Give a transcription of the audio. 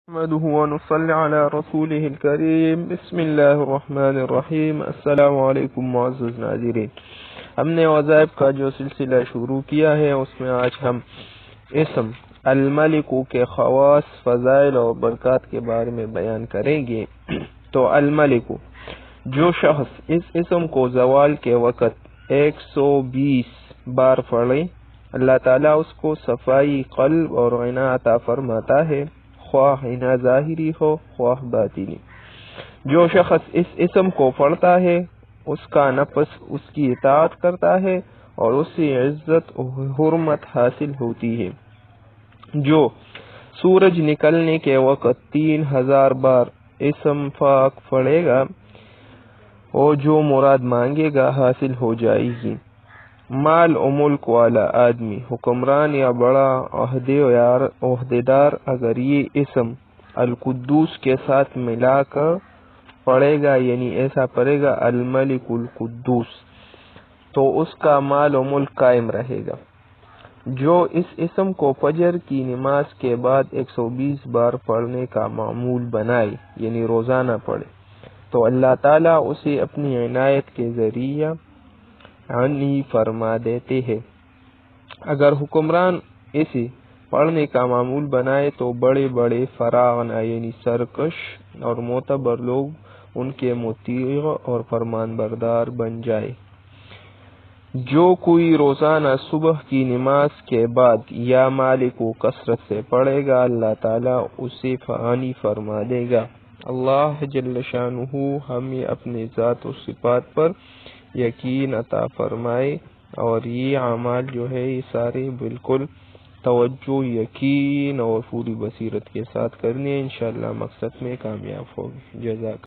نحمده ونصلي على رسوله الكريم بسم اللہ الرحمن الرحیم۔ السلام علیکم معزز ناظرین، ہم نے وظائف کا جو سلسلہ شروع کیا ہے اس میں آج ہم اسم الملک کے خواص، فضائل اور برکات کے بارے میں بیان کریں گے۔ تو الملک، جو شخص اس اسم کو زوال کے وقت 120 بار پڑھے اللہ تعالیٰ اس کو صفائی قلب اور غنا عطا فرماتا ہے، خواہ غنا ظاہری ہو خواہ باطنی۔ جو شخص اس اسم کو پڑھتا ہے اس کا نفس اس کی اطاعت کرتا ہے اور اسے عزت و حرمت حاصل ہوتی ہے۔ جو سورج نکلنے کے وقت 3000 بار اسم پاک پڑھے گا اور جو مراد مانگے گا حاصل ہو جائے گی۔ مال و ملک والا آدمی، حکمران یا بڑا عہدیدار اگر یہ اسم القدوس کے ساتھ ملا کر پڑھے گا، یعنی ایسا پڑھے گا الملک القدوس، تو اس کا مال و ملک قائم رہے گا۔ جو اس اسم کو فجر کی نماز کے بعد 120 بار پڑھنے کا معمول بنائے، یعنی روزانہ پڑھے، تو اللہ تعالیٰ اسے اپنی عنایت کے ذریعہ عنی فرما دیتے ہیں۔ اگر حکمران اسے پڑھنے کا معمول بنائے تو بڑے بڑے فراعنہ یعنی سرکش اور معتبر لوگ ان کے مطیع اور فرمان بردار بن جائے۔ جو کوئی روزانہ صبح کی نماز کے بعد یا مالک کو کثرت سے پڑھے گا اللہ تعالیٰ اسے عنی فرما دے گا۔ اللہ جل شانہ ہمیں اپنے ذات و صفات پر یقین عطا فرمائے، اور یہ اعمال جو ہے یہ سارے بالکل توجہ، یقین اور پوری بصیرت کے ساتھ کرنے، انشاءاللہ مقصد میں کامیاب ہوگی۔ جزاک